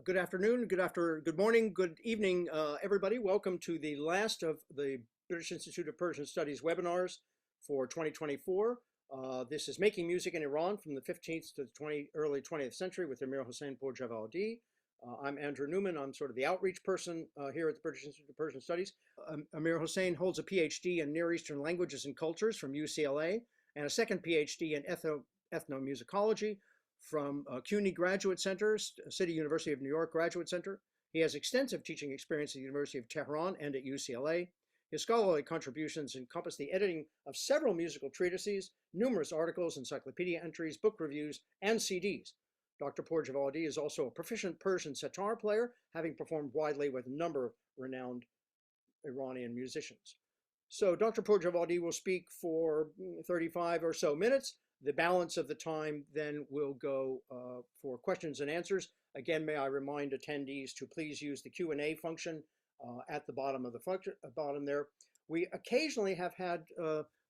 Good afternoon, good morning, good evening, everybody. Welcome to the last of the British Institute of Persian Studies webinars for 2024. This is Making Music in Iran from the 15th to the early 20th century with Amir Hossein Pourjavadi. I'm Andrew Newman. I'm sort of the outreach person here at the British Institute of Persian Studies. Amir Hossein holds a PhD in Near Eastern Languages and Cultures from UCLA and a second PhD in ethnomusicology from CUNY Graduate Center, City University of New York Graduate Center. He has extensive teaching experience at the University of Tehran and at UCLA. His scholarly contributions encompass the editing of several musical treatises, numerous articles, encyclopedia entries, book reviews, and CDs. Dr. Pourjavadi is also a proficient Persian setar player, having performed widely with a number of renowned Iranian musicians. So Dr. Pourjavadi will speak for 35 or so minutes. The balance of the time then will go for questions and answers. Again, may I remind attendees to please use the Q&A function at the bottom of the bottom there. We occasionally have had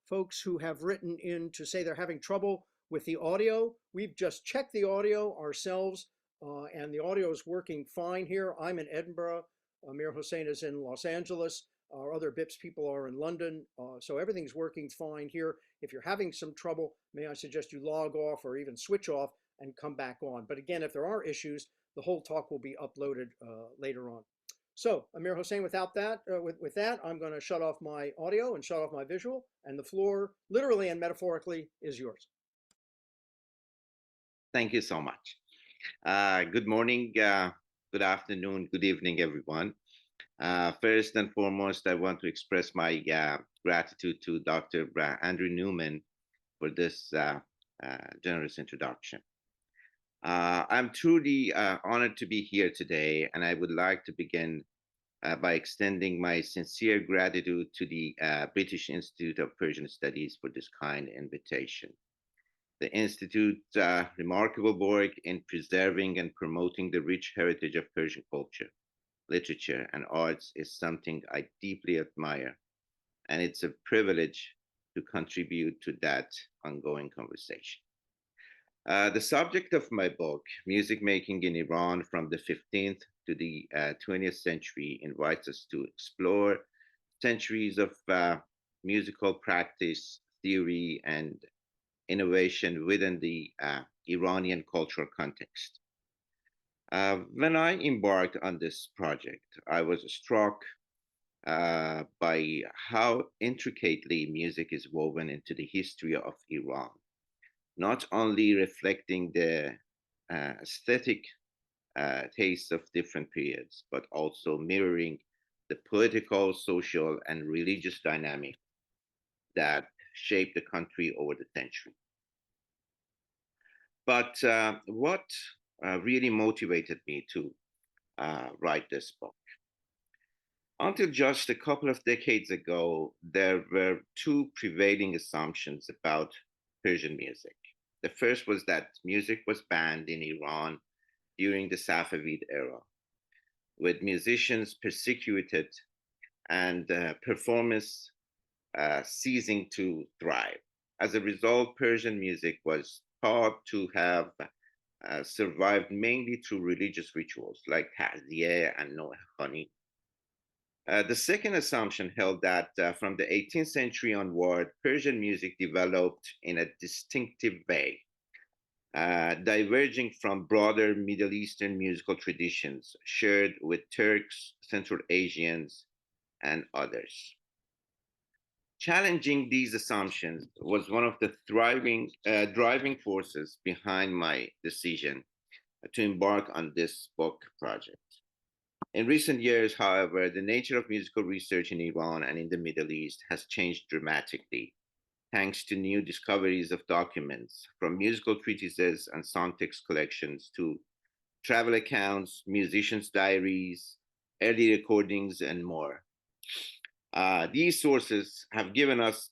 folks who have written in to say they're having trouble with the audio. We've just checked the audio ourselves, and the audio is working fine here. I'm in Edinburgh. Amir Hossein is in Los Angeles. Our other BIPS people are in London, so everything's working fine here. If you're having some trouble, may I suggest you log off or even switch off and come back on. But again, if there are issues, the whole talk will be uploaded later on. So, Amir Hossein, with that, I'm going to shut off my audio and shut off my visual, and the floor, literally and metaphorically, is yours. Thank you so much. Good morning, good afternoon, good evening, everyone. First and foremost, I want to express my gratitude to Dr. Andrew Newman for this generous introduction. I'm truly honored to be here today, and I would like to begin by extending my sincere gratitude to the British Institute of Persian Studies for this kind invitation. The Institute's remarkable work in preserving and promoting the rich heritage of Persian culture, literature, and arts is something I deeply admire, and it's a privilege to contribute to that ongoing conversation. The subject of my book, Music Making in Iran from the 15th to the 20th century, invites us to explore centuries of musical practice, theory, and innovation within the Iranian cultural context. When I embarked on this project, I was struck by how intricately music is woven into the history of Iran, not only reflecting the aesthetic tastes of different periods, but also mirroring the political, social, and religious dynamics that shaped the country over the century. But what really motivated me to write this book? Until just a couple of decades ago, there were two prevailing assumptions about Persian music. The first was that music was banned in Iran during the Safavid era, with musicians persecuted and performers ceasing to thrive. As a result, Persian music was thought to have survived mainly through religious rituals like ta'ziyeh and noah khani. The second assumption held that from the 18th century onward, Persian music developed in a distinctive way, diverging from broader Middle Eastern musical traditions shared with Turks, Central Asians, and others. Challenging these assumptions was one of the driving forces behind my decision to embark on this book project. In recent years, however, the nature of musical research in Iran and in the Middle East has changed dramatically, thanks to new discoveries of documents, from musical treatises and song text collections to travel accounts, musicians' diaries, early recordings, and more. These sources have given us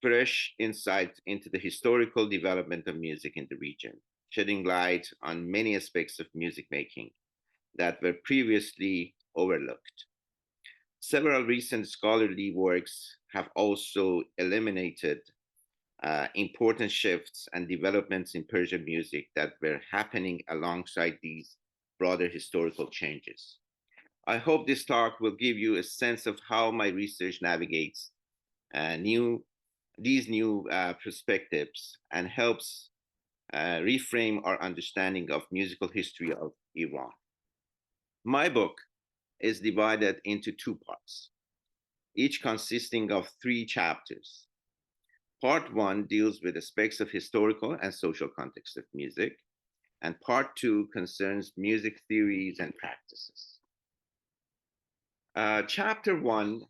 fresh insight into the historical development of music in the region, shedding light on many aspects of music making that were previously overlooked. Several recent scholarly works have also illuminated important shifts and developments in Persian music that were happening alongside these broader historical changes. I hope this talk will give you a sense of how my research navigates these new perspectives and helps reframe our understanding of musical history of Iran. My book is divided into two parts, each consisting of 3 chapters. Part 1 deals with aspects of historical and social context of music, and part 2 concerns music theories and practices. Chapter 1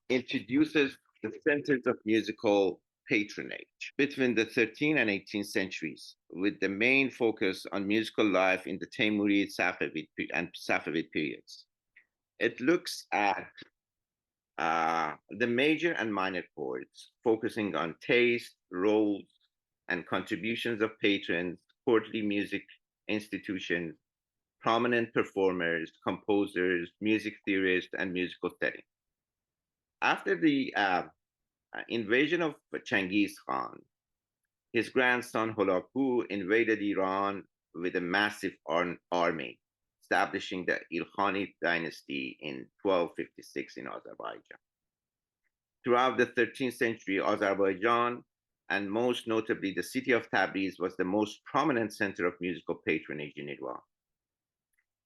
introduces the centers of musical patronage between the 13th and 18th centuries, with the main focus on musical life in the Timurid, Safavid periods. It looks at the major and minor chords, focusing on taste, roles, and contributions of patrons, courtly music institutions, prominent performers, composers, music theorists, and musical settings. After the invasion of Chengiz Khan, his grandson Holaku invaded Iran with a massive army, establishing the Ilkhanid dynasty in 1256 in Azerbaijan. Throughout the 13th century, Azerbaijan, and most notably the city of Tabriz, was the most prominent center of musical patronage in Iran.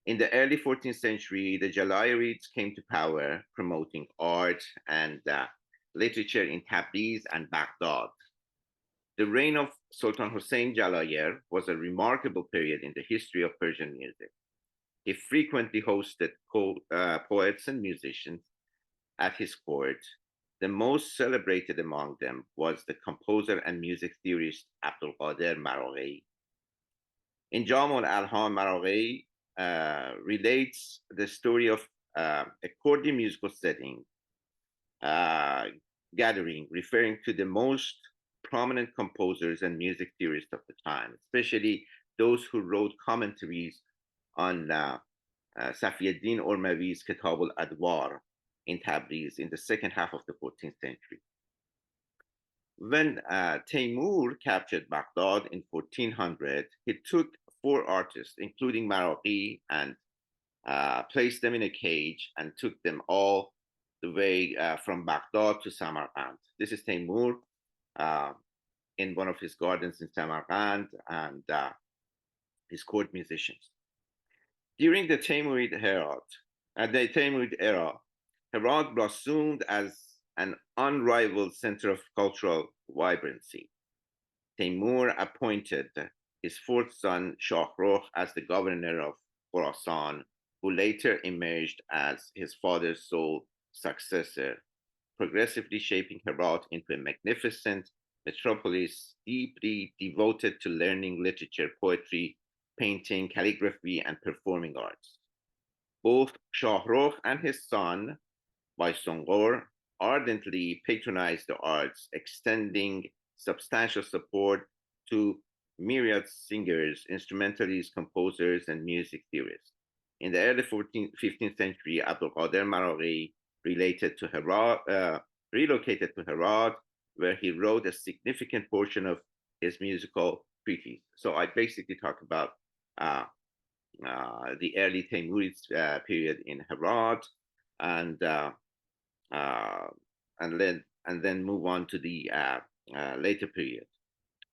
In the early 14th century, the Jalayirids came to power, promoting art and literature in Tabriz and Baghdad. The reign of Sultan Hussein Jalayir was a remarkable period in the history of Persian music. He frequently hosted poets and musicians at his court. The most celebrated among them was the composer and music theorist Abdulqadir Maraghi. In Jamul Alhan, Maraghi relates the story of a courtly musical setting gathering, referring to the most prominent composers and music theorists of the time, especially those who wrote commentaries on Safieddin Ormavi's Kitab al-Adwar in Tabriz in the second half of the 14th century. When Timur captured Baghdad in 1400, he took 4 artists, including Maraghi, and placed them in a cage and took them all the way from Baghdad to Samarkand. This is Timur in one of his gardens in Samarkand, and his court musicians. During the Timurid era, Herat blossomed as an unrivaled center of cultural vibrancy. Timur appointed his 4th son, Shahrukh, as the governor of Khorasan, who later emerged as his father's sole successor, progressively shaping Herat into a magnificent metropolis deeply devoted to learning, literature, poetry, painting, calligraphy, and performing arts. Both Shahrukh and his son, Baysongor, ardently patronized the arts, extending substantial support to myriad singers, instrumentalists, composers, and music theorists. In the early 15th century, Abdulqadir Maraghi relocated to Herat, where he wrote a significant portion of his musical treatises. So I basically talk about the early Timurid period in Herat, and then move on to the later period.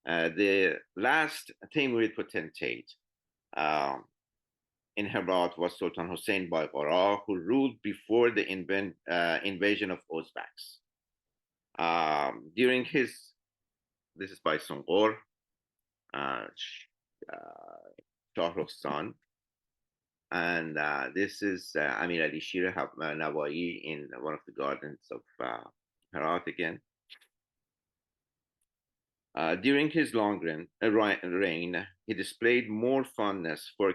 The last Timurid potentate in Herat was Sultan Hussein Baygara, who ruled before the invasion of Uzbeks. During his, this is by Songor, Shahrukh's son, and this is Amir Ali Shir Nawai in one of the gardens of Herat again. During his long reign, he displayed more fondness for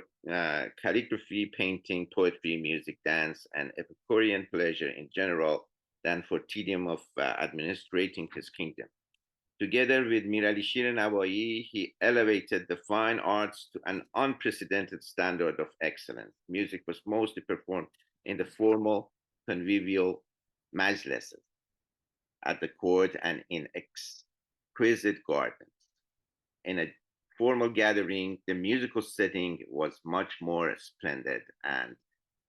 calligraphy, painting, poetry, music, dance, and Epicurean pleasure in general than for tedium of administrating his kingdom. Together with Mir Ali Shir Nawai, he elevated the fine arts to an unprecedented standard of excellence. Music was mostly performed in the formal, convivial majlises at the court and in exquisite gardens. In formal gathering, the musical setting was much more splendid, and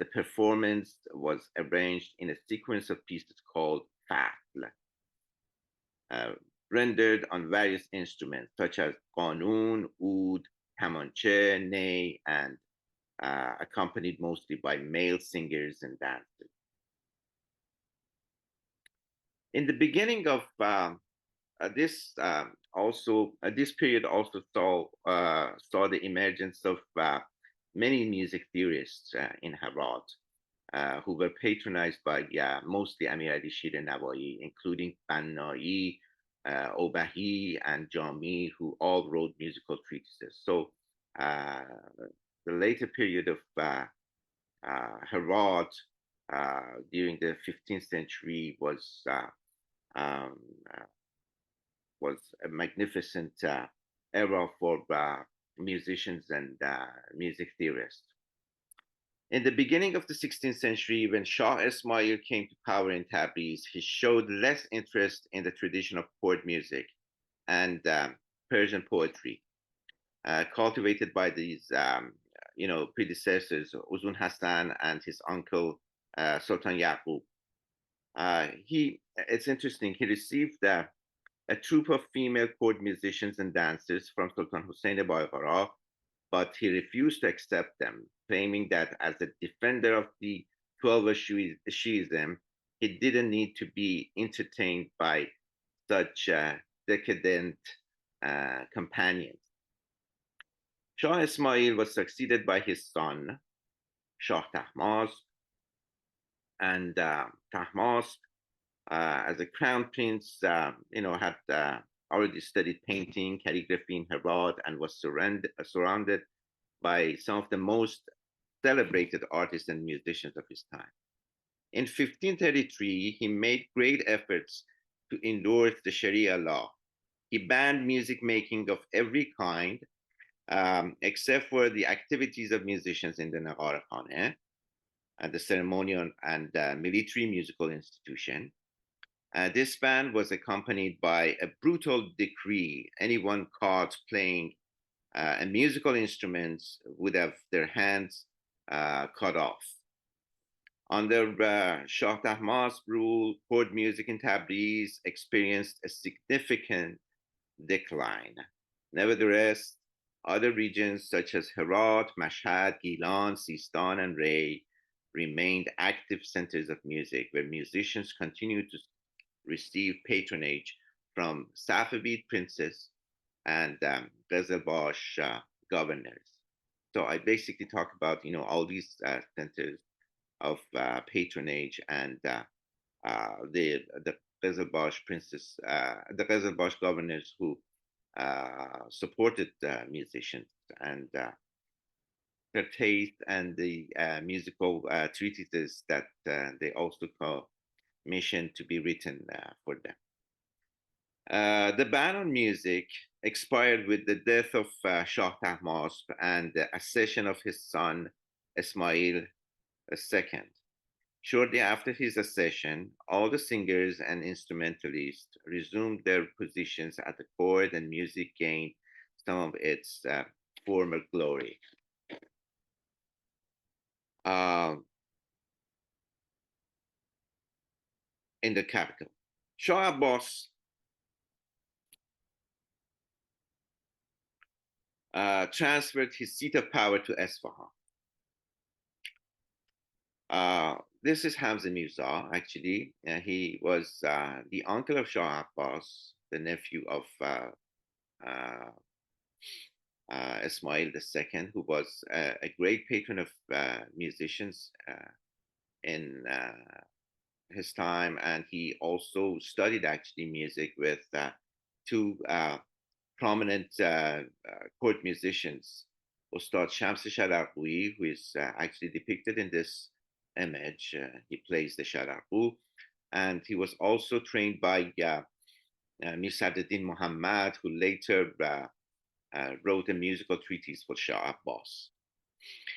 the performance was arranged in a sequence of pieces called fatl, uh, rendered on various instruments such as qanun, oud, kamanche, ney, and accompanied mostly by male singers and dancers. In the beginning of this period also saw the emergence of many music theorists in Herat, who were patronized by mostly Amir Ali Shir Nawai, including Bannai, Obahi, and Jami, who all wrote musical treatises. So uh, the later period of Herat during the 15th century um, uh, was a magnificent era for musicians and music theorists. In the beginning of the 16th century, when Shah Ismail came to power in Tabriz, he showed less interest in the tradition of court music and Persian poetry, cultivated by these, predecessors, Uzun Hassan and his uncle Sultan Yaqub. It's interesting. He received a troupe of female court musicians and dancers from Sultan Hussein Baigara, but he refused to accept them, claiming that as a defender of the 12 Shiism, he didn't need to be entertained by such decadent companions. Shah Ismail was succeeded by his son, Shah Tahmasp, and Tahmasp, as a crown prince, had already studied painting, calligraphy in Herat, and was surrounded by some of the most celebrated artists and musicians of his time. In 1533, he made great efforts to endorse the Sharia law. He banned music making of every kind, except for the activities of musicians in the Nagara Khane, the ceremonial and military musical institution. This ban was accompanied by a brutal decree. Anyone caught playing a musical instrument would have their hands cut off. Under Shah Tahmasp's rule, court music in Tabriz experienced a significant decline. Nevertheless, other regions such as Herat, Mashhad, Gilan, Sistan, and Ray remained active centers of music where musicians continued to receive patronage from Safavid princes and Qazilbash governors. So I basically talk about all these centers of patronage and the Qazilbash princes, the Qazilbash governors who supported musicians and their taste and the musical treatises that they also commissioned to be written for them. The ban on music expired with the death of Shah Tahmasp and the accession of his son Ismail II. Shortly after his accession, all the singers and instrumentalists resumed their positions at the court, and music gained some of its former glory. In the capital, Shah Abbas transferred his seat of power to Esfahan. This is Hamza Mirza, actually. He was the uncle of Shah Abbas, the nephew of Ismail II, who was a great patron of musicians in his time. And he also studied actually music with two prominent court musicians, Ustad Shams Shalarqui, who is actually depicted in this image. He plays the Shalarqu, and he was also trained by Mir Sadruddin Muhammad, who later wrote a musical treatise for Shah Abbas.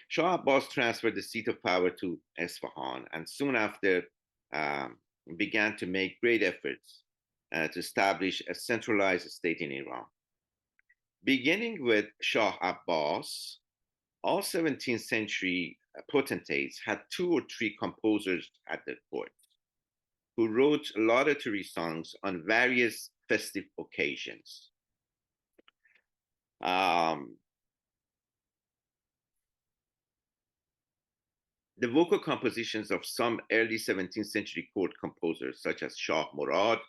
Shah Abbas transferred the seat of power to Esfahan, and soon after began to make great efforts to establish a centralized state in Iran. Beginning with Shah Abbas, all 17th century potentates had two or three composers at their court who wrote laudatory songs on various festive occasions. The vocal compositions of some early 17th century court composers, such as Shah Murad,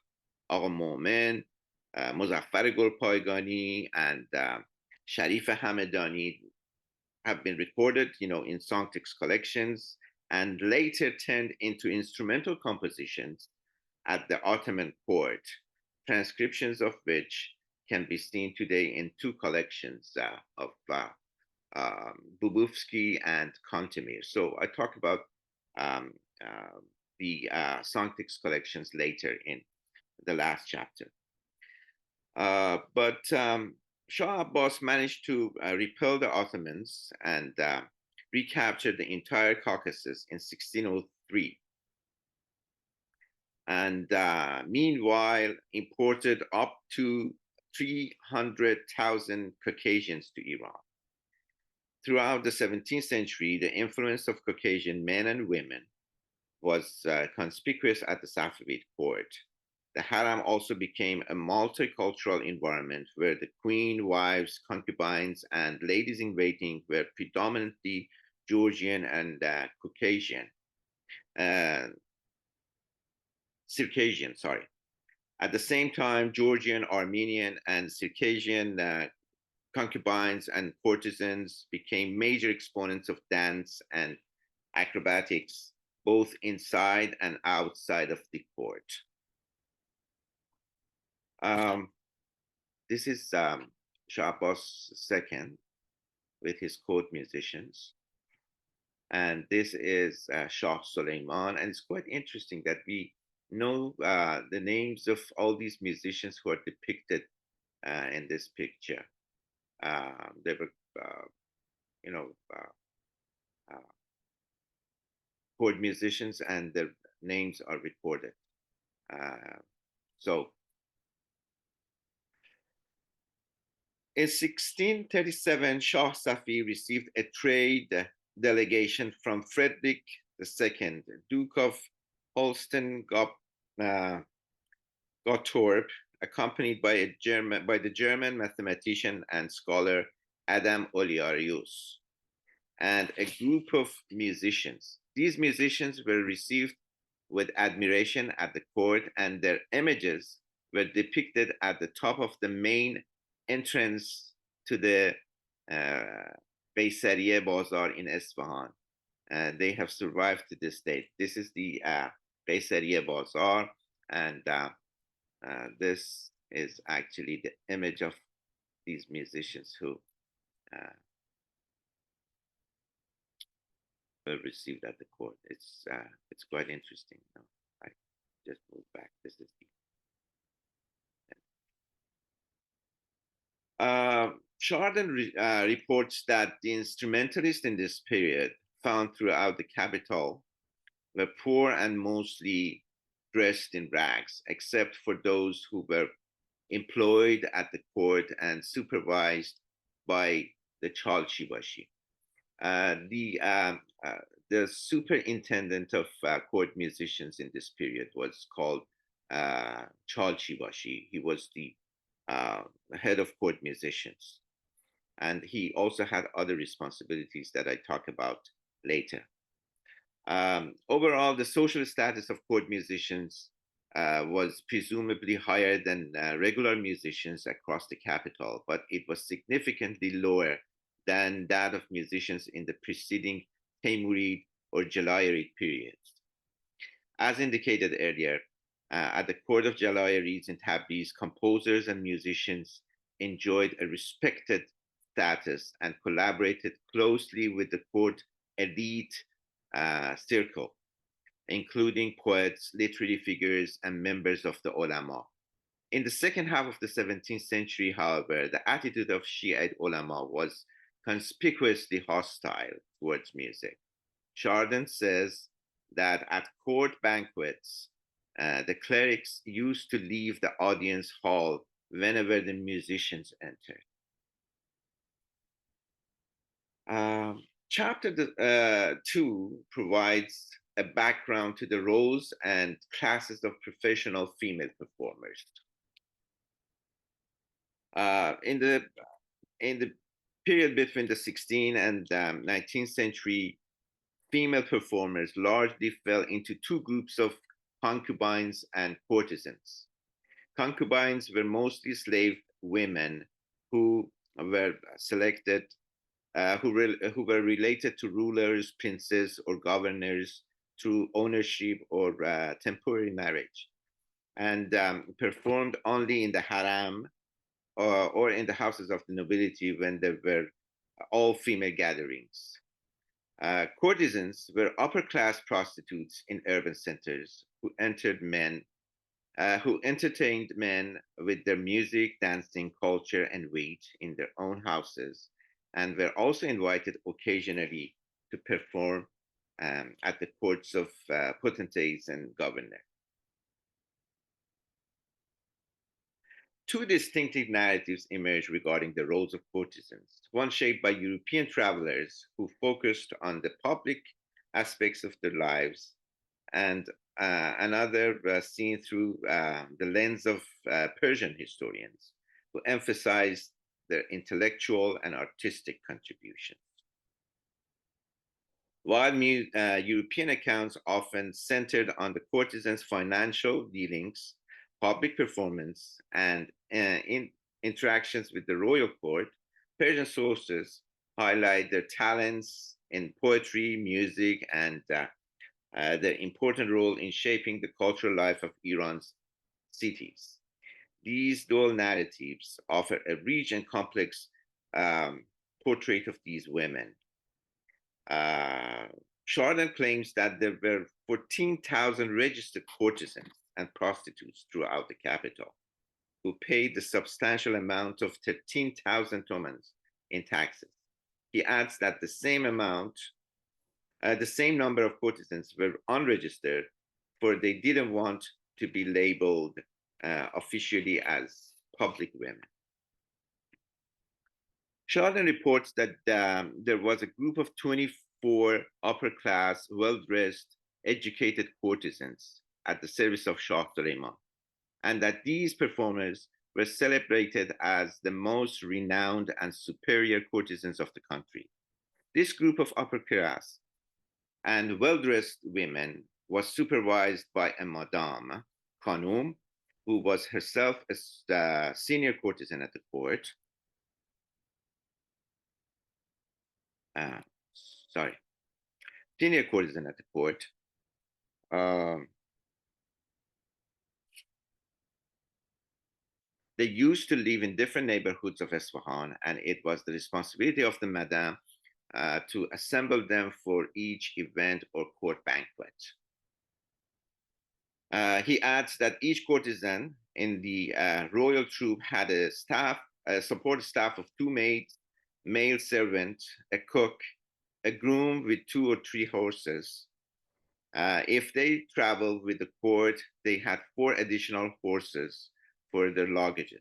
Aga Momen, Muzaffar Golpaygani, and Sharif Hamedani, have been recorded, in song text collections and later turned into instrumental compositions at the Ottoman court, transcriptions of which can be seen today in two collections of Bubovsky and Kantemir. So I talk about the song text collections later in the last chapter. But Shah Abbas managed to repel the Ottomans and recapture the entire Caucasus in 1603. And meanwhile, imported up to 300,000 Caucasians to Iran. Throughout the 17th century, the influence of Caucasian men and women was conspicuous at the Safavid court. The harem also became a multicultural environment where the queen, wives, concubines, and ladies in waiting were predominantly Georgian and Caucasian, Circassian, sorry. At the same time, Georgian, Armenian, and Circassian concubines and courtesans became major exponents of dance and acrobatics, both inside and outside of the court. This is Shah Abbas II with his court musicians. And this is Shah Suleiman. And it's quite interesting that we know the names of all these musicians who are depicted in this picture. They were, court musicians, and their names are recorded. So in 1637, Shah Safi received a trade delegation from Frederick II, Duke of Holstein-Gottorp, accompanied by the German mathematician and scholar Adam Olearius, and a group of musicians. These musicians were received with admiration at the court, and their images were depicted at the top of the main entrance to the Baysariye Bazar in Isfahan. They have survived to this day. This is the Baysariye Bazar, and this is actually the image of these musicians who were received at the court. It's quite interesting. No, I just moved back. This is the Chardin reports that the instrumentalists in this period found throughout the capital were poor and mostly dressed in rags, except for those who were employed at the court and supervised by the Chalchibashi. The superintendent of court musicians in this period was called Chalchibashi. He was the head of court musicians. And he also had other responsibilities that I talk about later. Overall, the social status of court musicians was presumably higher than regular musicians across the capital, but it was significantly lower than that of musicians in the preceding Timurid or Jalayirid periods. As indicated earlier, at the court of Jalayirids in Tabriz, composers and musicians enjoyed a respected status and collaborated closely with the court elite circle, including poets, literary figures, and members of the ulama. In the second half of the 17th century, however, the attitude of Shiite ulama was conspicuously hostile towards music. Chardin says that at court banquets, the clerics used to leave the audience hall whenever the musicians entered. Chapter 2 provides a background to the roles and classes of professional female performers. In the period between the 16th and 19th century, female performers largely fell into two groups of concubines and courtesans. Concubines were mostly slave women who were selected, who were related to rulers, princes, or governors through ownership or temporary marriage, and performed only in the haram or in the houses of the nobility when there were all female gatherings. Courtesans were upper class prostitutes in urban centers who entertained men with their music, dancing, culture, and wit in their own houses, and were also invited occasionally to perform at the courts of potentates and governors. Two distinctive narratives emerged regarding the roles of courtesans, one shaped by European travelers who focused on the public aspects of their lives, and another seen through the lens of Persian historians who emphasized their intellectual and artistic contributions. While European accounts often centered on the courtesans' financial dealings, public performance, and interactions with the royal court, Persian sources highlight their talents in poetry, music, and their important role in shaping the cultural life of Iran's cities. These dual narratives offer a rich and complex portrait of these women. Chardin claims that there were 14,000 registered courtesans and prostitutes throughout the capital who paid the substantial amount of 13,000 tomans in taxes. He adds that the same number of courtesans were unregistered, for they didn't want to be labeled officially as public women. Chardin reports that there was a group of 24 upper-class, well-dressed, educated courtesans at the service of Shah Suleiman, and that these performers were celebrated as the most renowned and superior courtesans of the country. This group of upper-class and well-dressed women was supervised by a madame, Khanum, who was herself a senior courtesan at the court. Senior courtesan at the court. They used to live in different neighborhoods of Isfahan, and it was the responsibility of the madame to assemble them for each event or court banquet. He adds that each courtesan in the royal troop had a support staff of 2 maids, male servant, a cook, a groom with 2 or 3 horses. If they traveled with the court, they had 4 additional horses for their luggage.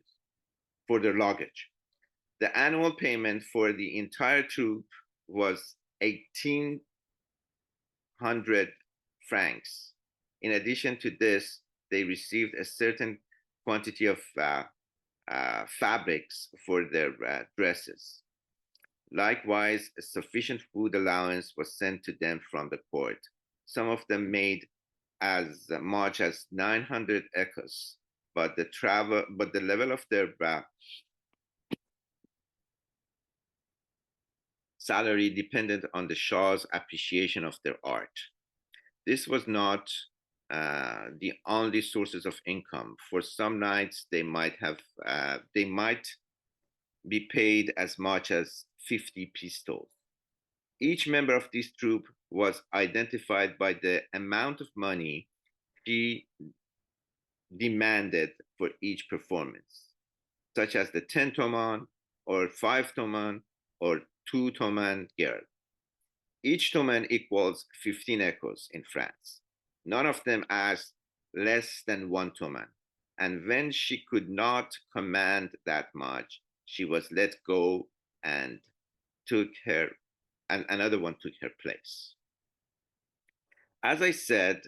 The annual payment for the entire troop was 1,800 francs. In addition to this, they received a certain quantity of fabrics for their dresses. Likewise, a sufficient food allowance was sent to them from the court. Some of them made as much as 900 ekos, but the level of their salary depended on the Shah's appreciation of their art. This was not the only sources of income. For some nights, they might be paid as much as 50 pistoles. Each member of this troop was identified by the amount of money she demanded for each performance, such as the 10 toman or 5 toman or 2 toman girl. Each toman equals 15 ekos in France. None of them asked less than 1 toman. And when she could not command that much, she was let go and took her and another one took her place. As I said,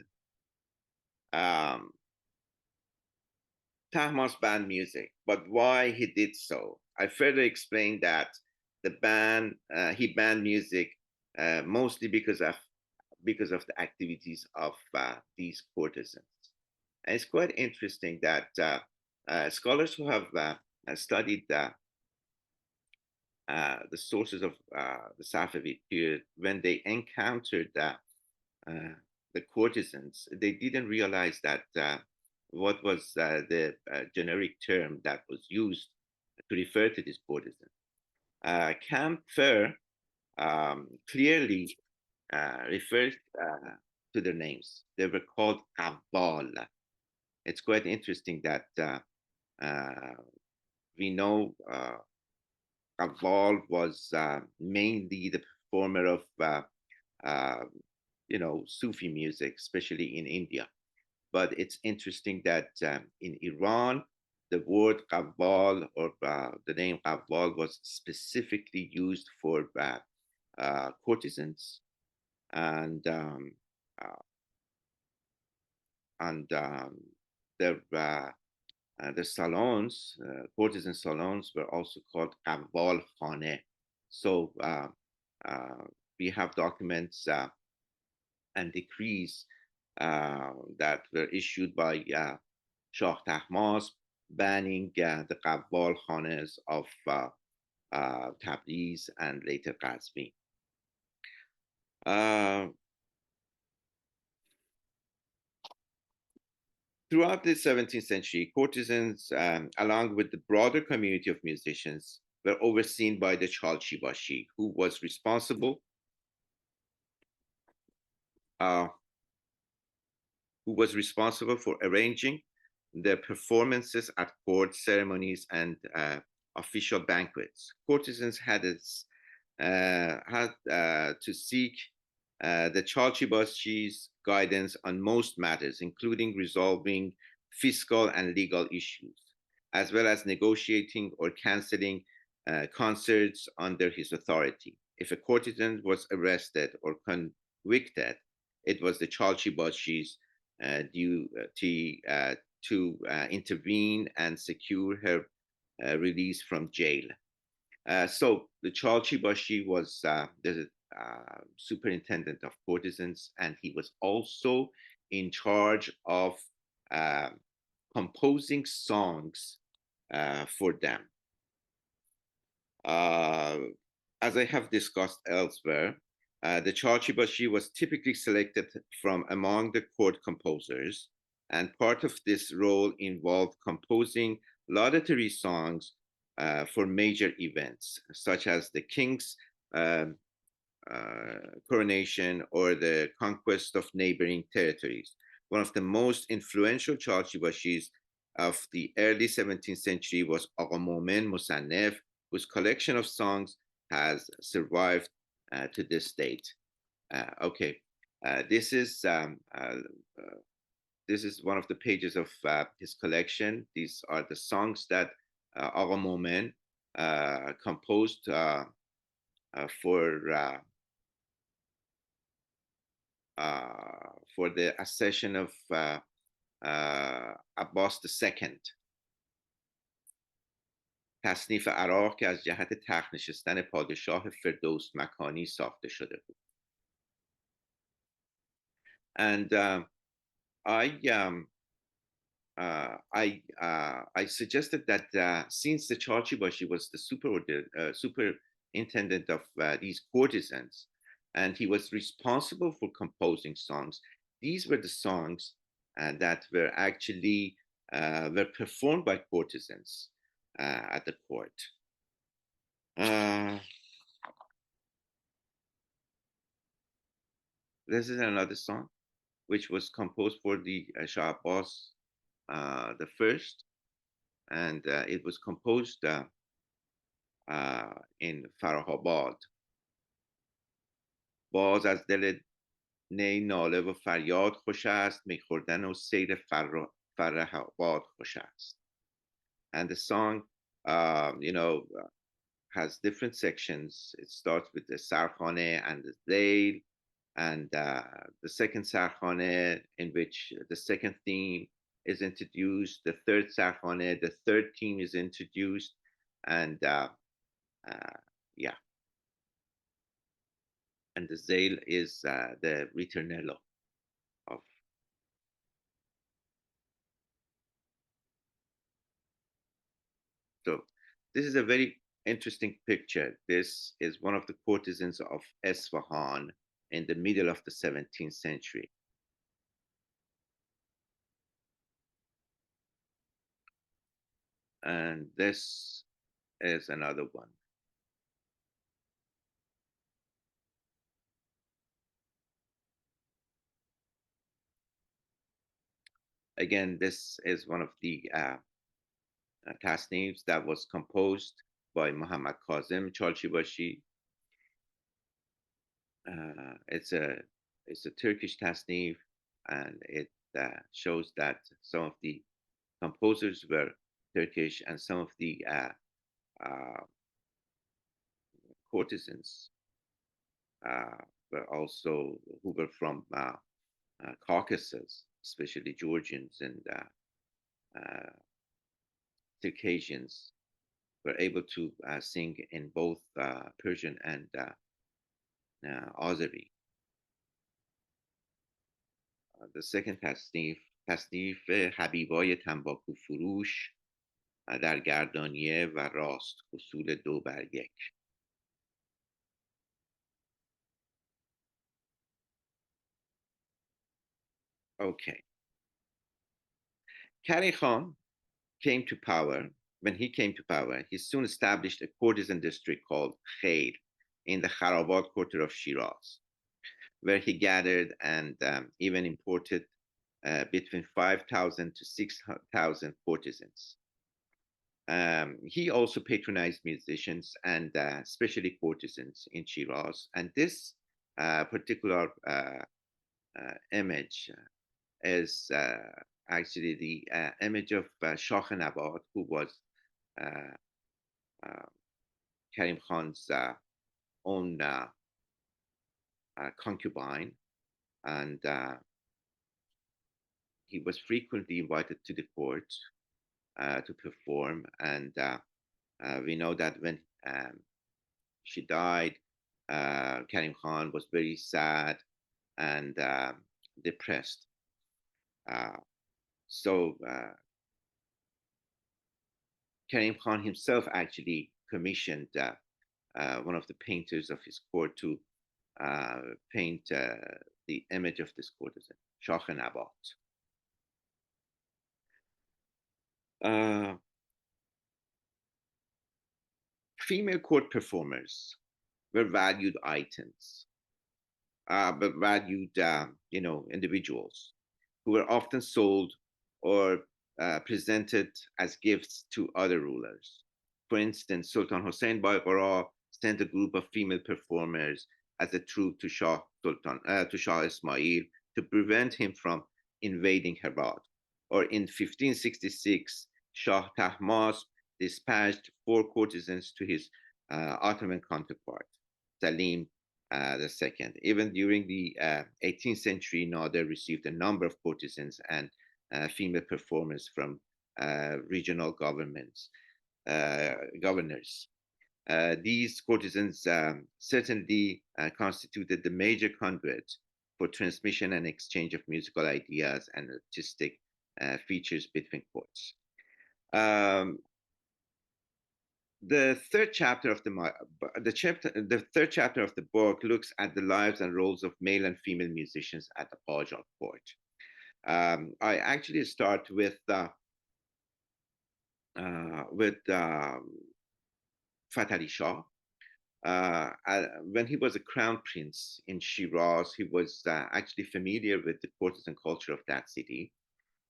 Tahmasp banned music, but why he did so? I further explained that he banned music mostly because of the activities of these courtesans. And it's quite interesting that scholars who have studied the sources of the Safavid period, when they encountered the courtesans, they didn't realize that what was the generic term that was used to refer to these courtesans. Camphor clearly refers to their names. They were called Qawwal. It's quite interesting that we know Qawwal was mainly the performer of Sufi music, especially in India. But it's interesting that in Iran, the word Qawwal or the name Qawwal was specifically used for courtesans, and the salons, courtesan salons, were also called Qawwal Khane. So we have documents and decrees that were issued by Shah Tahmasp banning the Qawwal Khanes of Tabriz and later Qazvin. Throughout the 17th century, courtesans, along with the broader community of musicians, were overseen by the Chalchi-Bashi, who was responsible for arranging the performances at court ceremonies and official banquets. Courtesans had to seek the Chalchi-Bashi's guidance on most matters, including resolving fiscal and legal issues, as well as negotiating or canceling concerts under his authority. If a courtesan was arrested or convicted, it was the Chalchi-Bashi's duty to intervene and secure her release from jail. So the Chalchi-Bashi was the superintendent of courtesans, and he was also in charge of composing songs for them. As I have discussed elsewhere, the Chalchi-Bashi was typically selected from among the court composers, and part of this role involved composing laudatory songs for major events, such as the king's coronation or the conquest of neighboring territories. One of the most influential Chalchi-Bashis of the early 17th century was Aga Momen Musannef, whose collection of songs has survived to this date. This is one of the pages of his collection. These are the songs that Aga Momen composed for the accession of Abbas II. تصنیف عراق که از جهت تخت نشستن پادشاه فردوس مکانی ساخته شده بود. And I suggested that since the Chalchi-Bashi was the superintendent of these courtesans, and he was responsible for composing songs, these were the songs that were actually were performed by courtesans at the court. This is another song which was composed for the Shah Abbas the first, and it was composed in Farahabad. باز از دل نی ناله و فریاد خوش است، میخوردن و سیر فرهاباد خوش است. And the song, has different sections. It starts with the sarkhane and the zail, and the second sarkhane, in which the second theme is introduced, the third sarkhane, the third theme is introduced, and yeah, and the zail is the ritornello of. So this is a very interesting picture. This is one of the courtesans of Esfahan in the middle of the 17th century. And this is another one. Again, this is one of the tasneems that was composed by Muhammad Kazim Chalchibashi. It's a Turkish tasneem, and it shows that some of the composers were Turkish, and some of the courtesans were also who were from Caucasus, especially Georgians and Circassians, were able to sing in both Persian and Azeri. The second تصنیف حبیبای تنباکو فروش در گردانیه و راست اصول 2-1. Okay. Kari Khan came to power. When he came to power, he soon established a courtesan district called Khair in the Kharabat quarter of Shiraz, where he gathered and even imported between 5,000 to 6,000 courtesans. He also patronized musicians and especially courtesans in Shiraz. And this particular image is actually the image of Shah Nabad, who was Karim Khan's own concubine, and he was frequently invited to the court to perform. And we know that when she died, Karim Khan was very sad and depressed. So Karim Khan himself actually commissioned one of the painters of his court to paint the image of this courtesan, Shah Nabad. Female court performers were valued items, but valued, individuals who were often sold or presented as gifts to other rulers. For instance, Sultan Hussein Baigara sent a group of female performers as a troop to Shah Ismail to prevent him from invading Herat. Or in 1566, Shah Tahmasp dispatched 4 courtesans to his Ottoman counterpart, Salim II. Even during the 18th century, Nader received a number of courtesans and female performers from regional governors. These courtesans certainly constituted the major conduit for transmission and exchange of musical ideas and artistic features between courts. The third chapter of the book looks at the lives and roles of male and female musicians at the Qajar court. I actually start with Fatali Shah. When he was a crown prince in Shiraz, he was actually familiar with the courtesan culture of that city.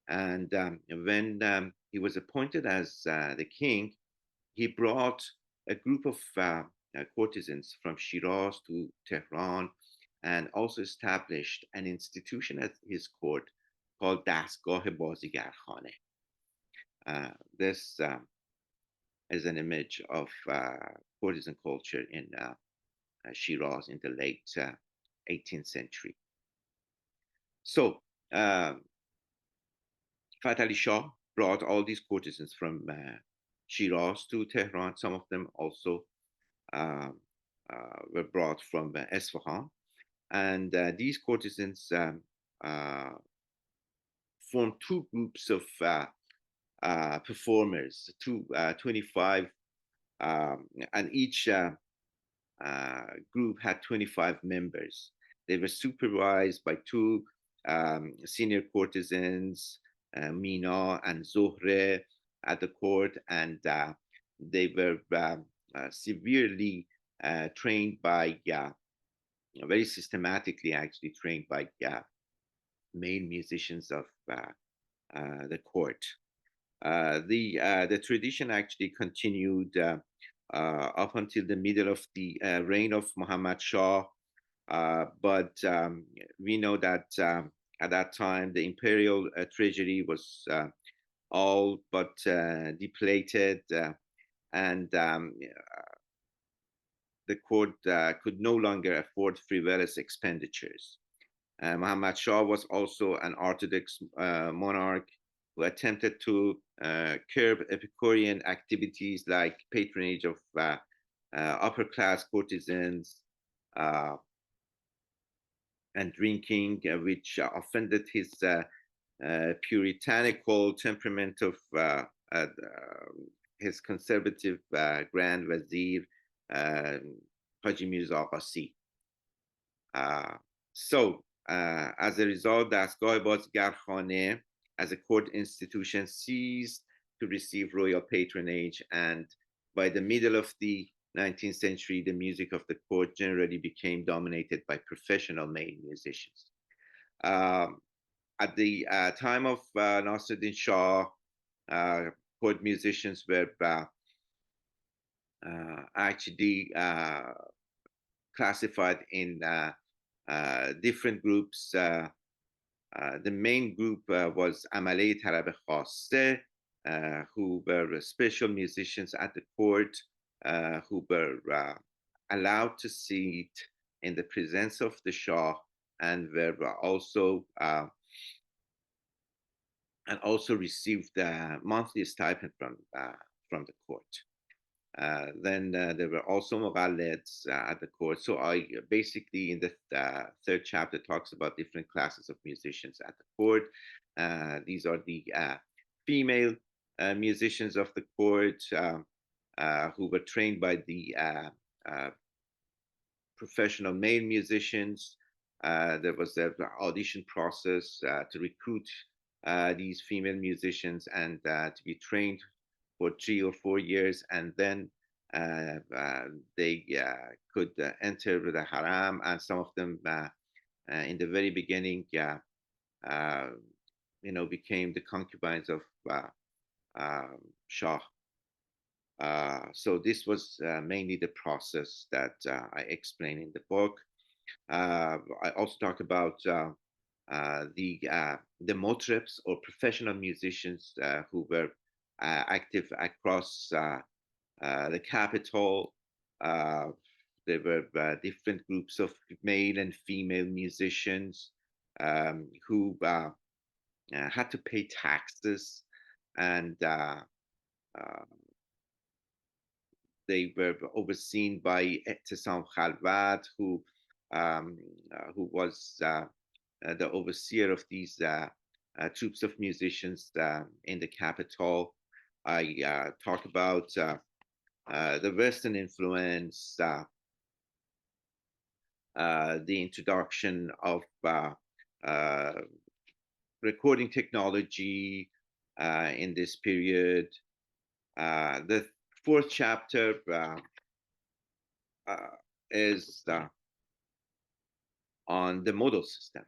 And when he was appointed as the king, he brought a group of courtesans from Shiraz to Tehran and also established an institution at his court called Dastgah Bazigarkhane. This is an image of courtesan culture in Shiraz in the late 18th century. So Fath Ali Shah brought all these courtesans from Shiraz to Tehran. Some of them also were brought from Esfahan. And these courtesans formed two groups of performers, 25, and each group had 25 members. They were supervised by two senior courtesans, Mina and Zohre, at the court, and they were severely trained by, very systematically actually trained by male musicians of the court. The tradition actually continued up until the middle of the reign of Muhammad Shah, but we know that at that time the imperial treasury was all but depleted, and the court could no longer afford frivolous expenditures. Muhammad Shah was also an orthodox monarch who attempted to curb Epicurean activities like patronage of upper-class courtesans and drinking, which offended his puritanical temperament of his conservative Grand Wazir, Haji Mirza Abbasi. So, as a result, دستگاه بازیگرخانه as a court institution ceased to receive royal patronage, and by the middle of the 19th century, the music of the court generally became dominated by professional male musicians. At the time of Nasruddin Shah, court musicians were actually classified in different groups. The main group was Amale Tarab Khaste, who were special musicians at the court, who were allowed to sit in the presence of the Shah, and were also received monthly stipend from the court. Then there were also mughalleds at the court. So I basically, in the third chapter, talks about different classes of musicians at the court. These are the female musicians of the court who were trained by the professional male musicians. There was an audition process to recruit these female musicians and to be trained for 3 or 4 years, and then they could enter the haram, and some of them in the very beginning became the concubines of Shah. So this was mainly the process that I explain in the book. I also talk about the motrebs, or professional musicians who were active across the capital. There were different groups of male and female musicians who had to pay taxes, and they were overseen by Etesam Khalwat, who was the overseer of these troops of musicians in the capital. I talk about the Western influence, the introduction of recording technology in this period. The fourth chapter is on the modal system.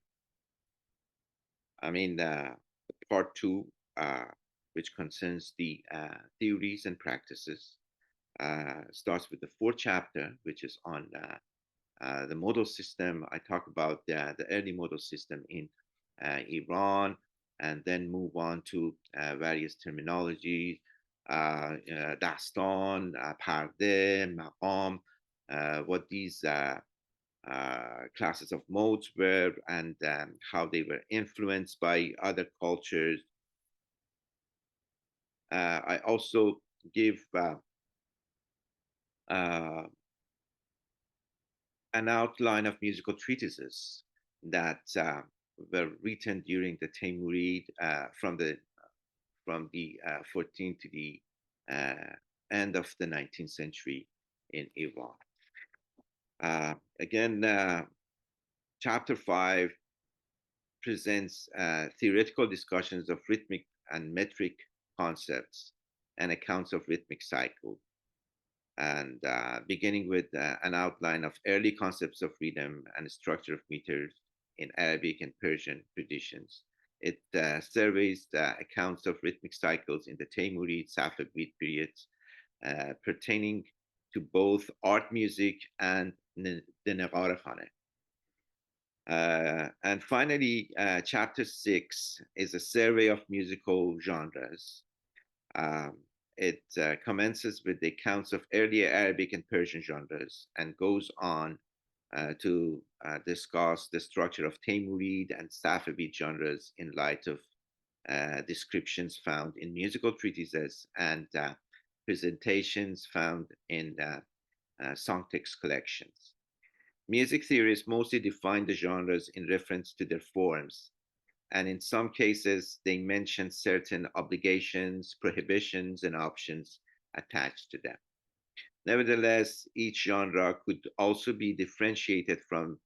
I mean, part 2, which concerns the theories and practices, starts with the fourth chapter, which is on the modal system. I talk about the early modal system in Iran, and then move on to various terminologies dastan, parde, maqām, what these classes of modes were, and how they were influenced by other cultures. I also give an outline of musical treatises that were written during the Timurid from the 14th to the end of the 19th century in Iran. Again, chapter 5 presents theoretical discussions of rhythmic and metric concepts and accounts of rhythmic cycle, and beginning with an outline of early concepts of rhythm and structure of meters in Arabic and Persian traditions. It surveys the accounts of rhythmic cycles in the Timurid, Safavid periods, pertaining to both art music and the Nagara Khane. And finally, chapter 6 is a survey of musical genres. It commences with the accounts of earlier Arabic and Persian genres and goes on to discuss the structure of Timurid and Safavid genres in light of descriptions found in musical treatises and presentations found in song text collections. Music theorists mostly define the genres in reference to their forms, and in some cases, they mention certain obligations, prohibitions, and options attached to them. Nevertheless, each genre could also be differentiated from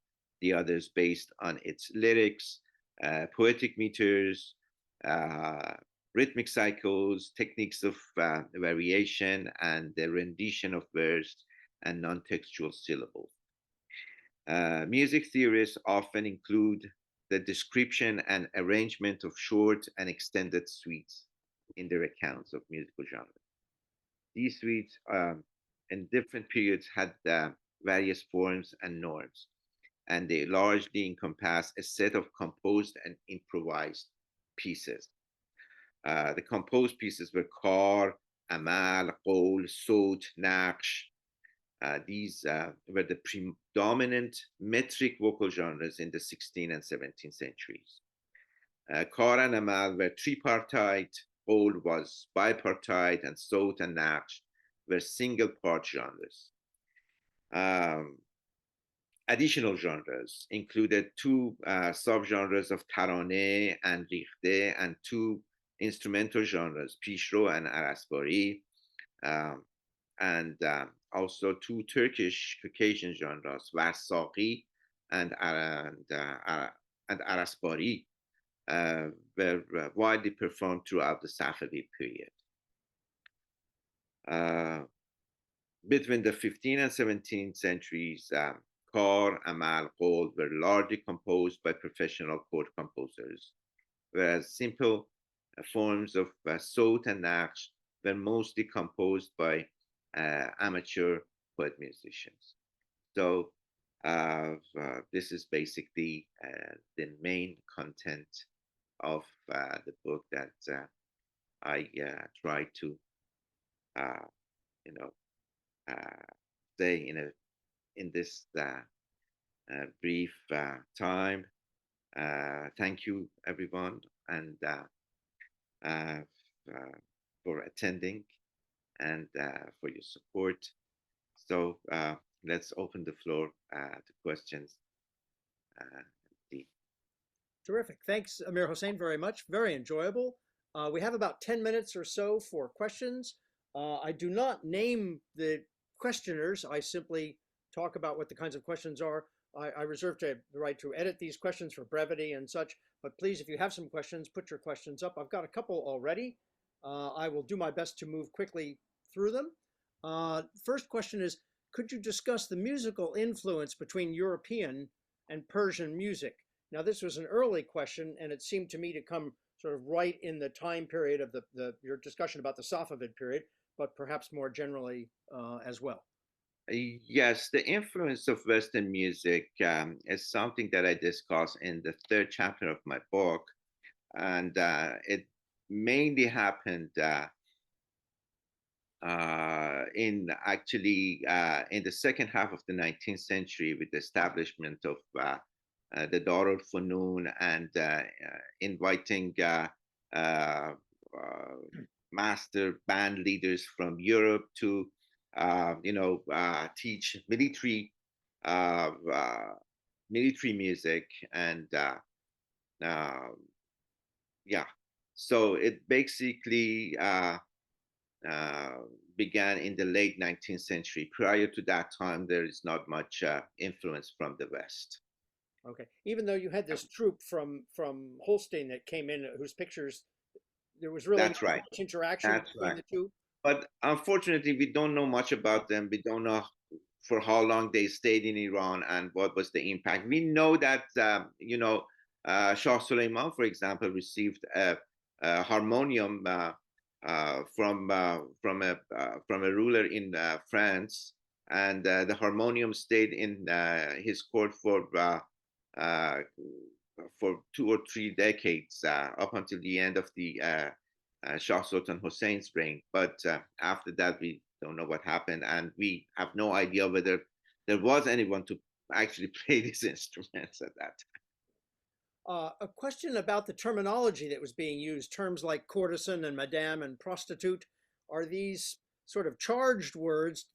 the others based on its lyrics, poetic meters, rhythmic cycles, techniques of variation, and the rendition of verse and non-textual syllables. Music theorists often include the description and arrangement of short and extended suites in their accounts of musical genres. These suites in different periods had various forms and norms, and they largely encompass a set of composed and improvised pieces. The composed pieces were kar, amal, qawl, sawt, naqsh. These were the predominant metric vocal genres in the 16th and 17th centuries. Kar and amal were tripartite, qawl was bipartite, and sawt and naqsh were single part genres. Additional genres included two subgenres of taraneh and rikhte, and two instrumental genres, pishro and arasbari, and also two Turkish Caucasian genres, Varsaqi and arasbari, were widely performed throughout the Safavid period. Between the 15th and 17th centuries, kar, amal, qawl were largely composed by professional court composers, whereas simple forms of sawt and naqsh were mostly composed by amateur poet musicians. So this is basically the main content of the book that I try to, say in this brief time. Thank you, everyone, and for attending and for your support. So let's open the floor to questions. Terrific. Thanks, Amir Hossein, very much. Very enjoyable. We have about 10 minutes or so for questions. I do not name the questioners. I simply talk about what the kinds of questions are. I reserve the right to edit these questions for brevity and such, but please, if you have some questions, put your questions up. I've got a couple already. I will do my best to move quickly through them. First question is, could you discuss the musical influence between European and Persian music? Now, this was an early question, and it seemed to me to come sort of right in the time period of your discussion about the Safavid period, but perhaps more generally as well. Yes, the influence of Western music is something that I discuss in the third chapter of my book, and it mainly happened in actually in the second half of the 19th century with the establishment of the Darul Funun and inviting uh, master band leaders from Europe to teach uh, uh, military music and uh, yeah. So it basically uh, began in the late 19th century. Prior to that time, there is not much influence from the West. Okay. Even though you had this troupe from Holstein that came in, whose pictures there was really That's not right. much interaction That's between right. the two. But unfortunately, we don't know much about them. We don't know for how long they stayed in Iran and what was the impact. We know that Shah Suleiman, for example, received a harmonium from a ruler in France, and the harmonium stayed in his court uh, for 2 or 3 decades up until the end of the Shah Sultan Hussein's reign. But after that, we don't know what happened, and we have no idea whether there was anyone to actually play these instruments at that time. A question about the terminology that was being used, terms like courtesan and madame and prostitute, are these sort of charged words?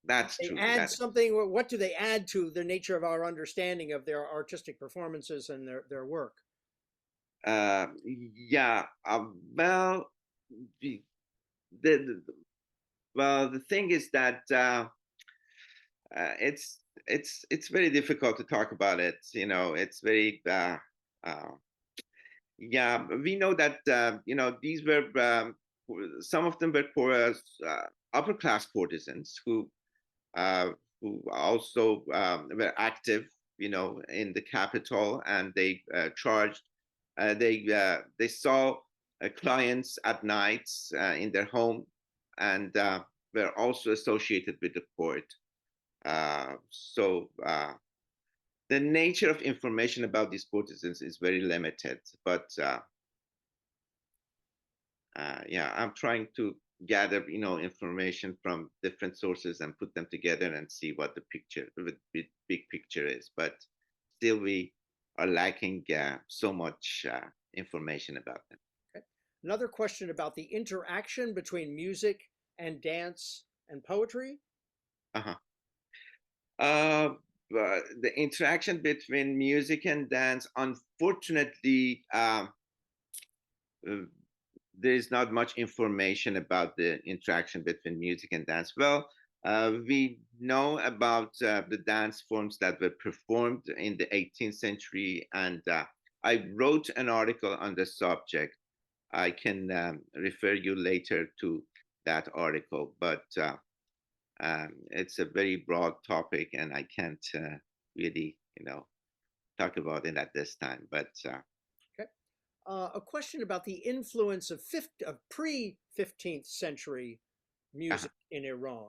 That's They true. add That something? What do they add to the nature of our understanding of their artistic performances and their work? yeah. Well, the, the the thing is that it's very difficult to talk about it. It's very uh, yeah. We know that these were some of them were upper class courtesans uh, who also were active, in the capital, and they charged. They saw clients at nights in their home, and were also associated with the court. So the nature of information about these courtesans is very limited. But yeah, I'm trying to gather, information from different sources and put them together and see what the big picture is. But still, we are lacking so much information about them. Okay. Another question about the interaction between music and dance and poetry. Uh-huh. Uh, the interaction between music and dance, unfortunately, uh, there is not much information about the interaction between music and dance. Well, we know about the dance forms that were performed in the 18th century, and I wrote an article on the subject. I can refer you later to that article, but it's a very broad topic, and I can't really, talk about it at this time. But Okay. A question about the influence of pre-15th century uh, music in Iran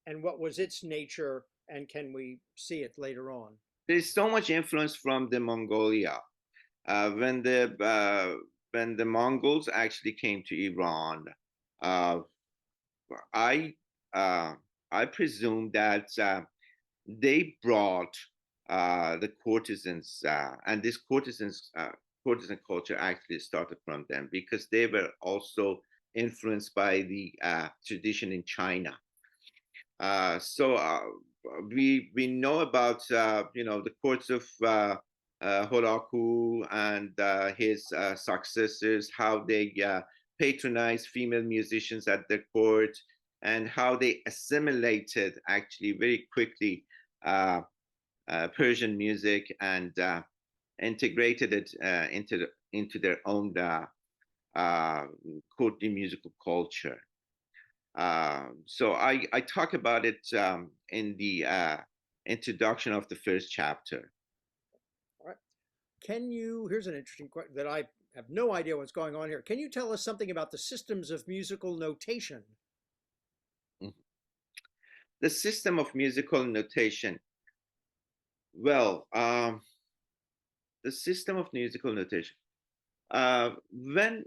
and what was its nature, and can we see it later on? there's so much influence from the Mongolia. Uh, when the uh, when the Mongols actually came to Iran, uh, I uh, I presume that they brought the courtesans, and this courtesan culture actually started from them because they were also influenced by the tradition in China. So we know about the courts of Horaku and his successors, how they patronized female musicians at their court, and how they assimilated actually very quickly Persian music and integrated it into their own uh, courtly musical culture. So I talk about it in the introduction of the first chapter. All right. Here's an interesting question that I have no idea what's going on here. Can you tell us something about the systems of musical notation? Mhm. The system of musical notation. Well, the system of musical notation. When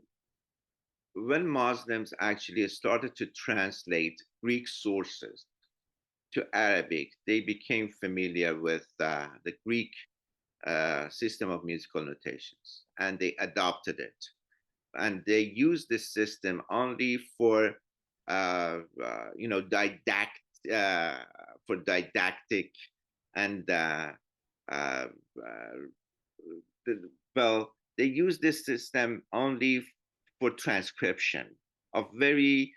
when Muslims actually started to translate Greek sources to Arabic, they became familiar with the Greek system of musical notations, and they adopted it. And they used this system only for, uh, for didactic and uh, well, they use this system only for transcription of very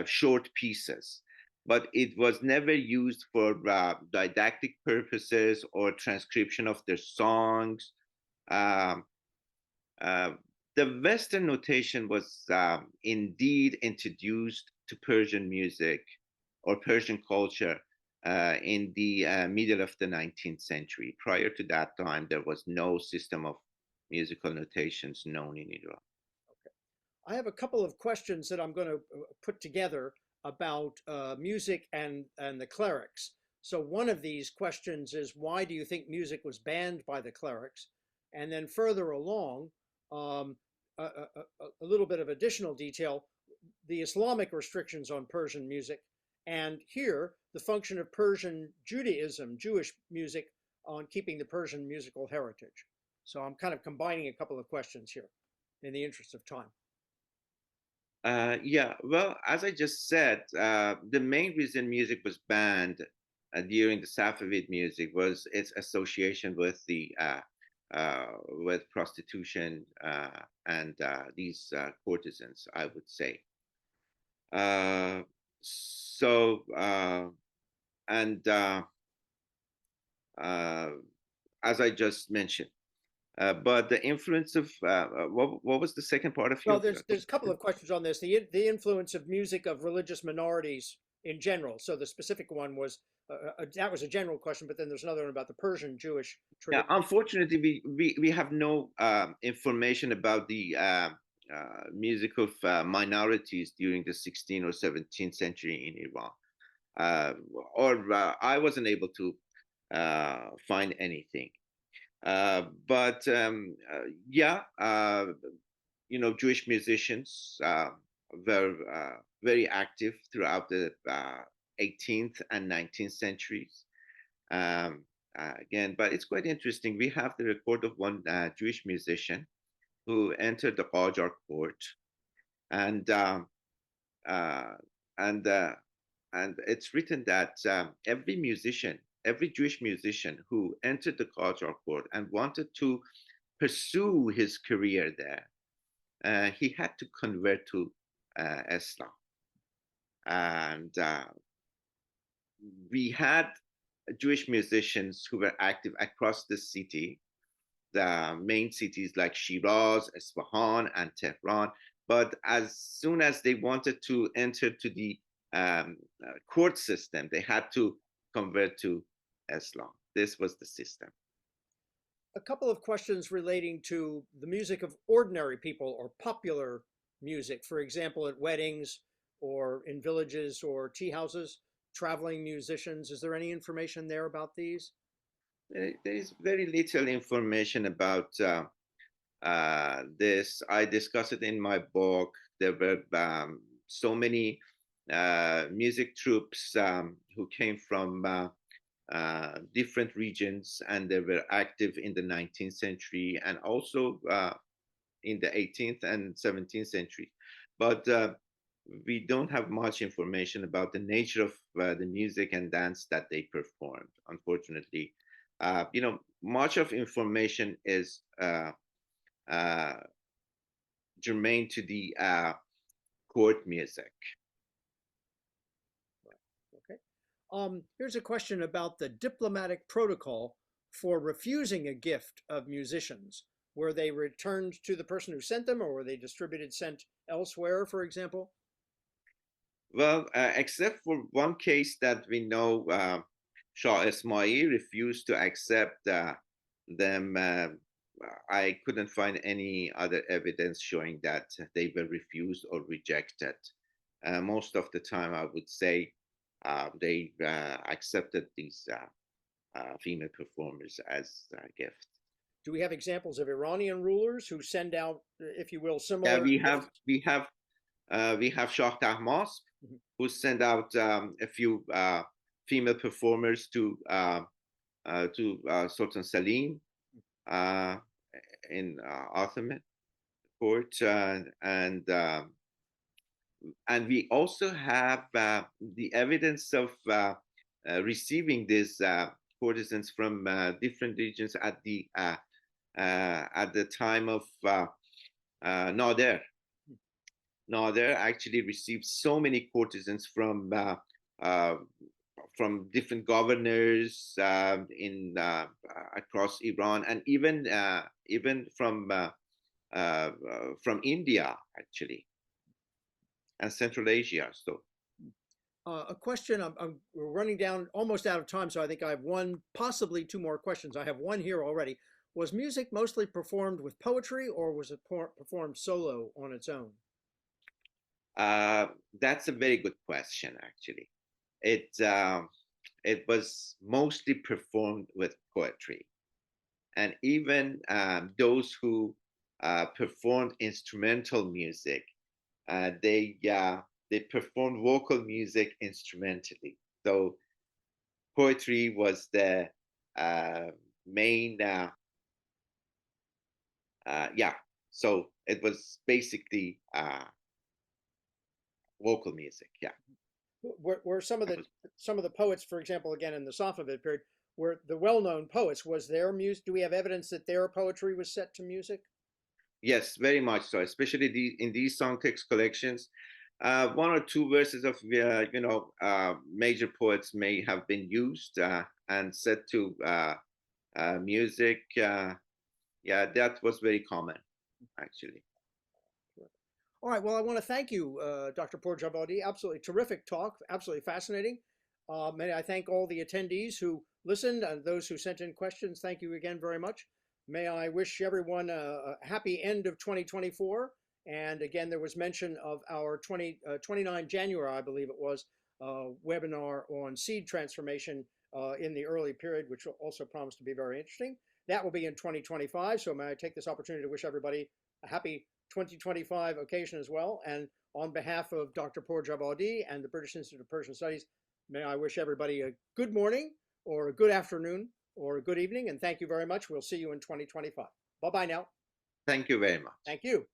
short pieces, but it was never used for didactic purposes or transcription of their songs. Um, uh, the Western notation was indeed introduced to Persian music or Persian culture in the middle of the 19th century. Prior to that time, there was no system of musical notations known in Iran. I have a couple of questions that I'm going to put together about music and the clerics. So one of these questions is, why do you think music was banned by the clerics? And then further along, um, a little bit of additional detail, the Islamic restrictions on Persian music, and here the function of Persian Judaism, Jewish music, on keeping the Persian musical heritage. So I'm kind of combining a couple of questions here in the interest of time. Yeah, well, as I just said, the main reason music was banned during the Safavid music was its association uh, with prostitution and these courtesans, I would say. Uh, so and uh, as I just mentioned, but the influence of what was the second part of Well, your there's a couple question? of questions on this. The influence of music of religious minorities in general. So the specific one was that was a general question, but then there's another one about the Persian Jewish Yeah, tradition. unfortunately, we have no information about the music of minorities during the 16th or 17th century in Iran, uh, or I wasn't able to find anything. But yeah, Jewish musicians were very active throughout the 18th and 19th centuries. Um, Again, but it's quite interesting. We have the record of one Jewish musician who entered the Qajar court, and uh, and uh, and it's written that every Jewish musician who entered the Qajar court and wanted to pursue his career there, he had to convert to Islam, and we had Jewish musicians who were active across the city, the main cities like Shiraz, Isfahan, and Tehran. But as soon as they wanted to enter to the court system, they had to convert to Islam. This was the system. A couple of questions relating to the music of ordinary people or popular music, for example, at weddings or in villages or tea houses, traveling musicians. Is there any information there about these? There is very little information about this. I discuss it in my book. There were so many music troops who came from different regions, and they were active in the 19th century and also in the 18th and 17th century. But we don't have much information about the nature of the music and dance that they performed, unfortunately. Much of information is uh, germane to the court music. Okay. Here's a question about the diplomatic protocol for refusing a gift of musicians. Were they returned to the person who sent them, or were they distributed, sent elsewhere, for example? Well, except for one case that we know, Shah Ismail refused to accept them. I couldn't find any other evidence showing that they were refused or rejected. Most of the time, I would say they accepted these female performers as a gift. Do we have examples of Iranian rulers who send out, if you will, Yeah, similar we gifts? have we have We have Shah Tahmasp, who sent out a few female performers to Sultan Salim in Ottoman court, and we also have the evidence of receiving these courtesans from different regions at the time of Nader. Nader actually received so many courtesans from different governors in across Iran, and even from India actually, and Central Asia. So, a question. We're running down almost out of time, so I think I have one, possibly two more questions. I have one here already. Was music mostly performed with poetry, or was it performed solo on its own? That's a very good question, actually. It was mostly performed with poetry, and even those who performed instrumental music, they performed vocal music instrumentally. So poetry was the main. So it was basically vocal music. Yeah. Were some of the poets, for example, again in the Safavid period, were the well-known poets? Was their music? Do we have evidence that their poetry was set to music? Yes, very much so. Especially in these song text collections, one or two verses of major poets may have been used and set to music. Yeah, that was very common, actually. All right. Well, I want to thank you, Dr. Pourjabadi. Absolutely terrific talk. Absolutely fascinating. May I thank all the attendees who listened and those who sent in questions. Thank you again very much. May I wish everyone a happy end of 2024. And again, there was mention of our 29 January, I believe it was, webinar on seed transformation in the early period, which will also promise to be very interesting. That will be in 2025. So may I take this opportunity to wish everybody a happy 2025 occasion as well. And on behalf of Dr. Pourjabadi and the British Institute of Persian Studies, may I wish everybody a good morning or a good afternoon or a good evening. And thank you very much. We'll see you in 2025. Bye-bye now. Thank you very much. Thank you.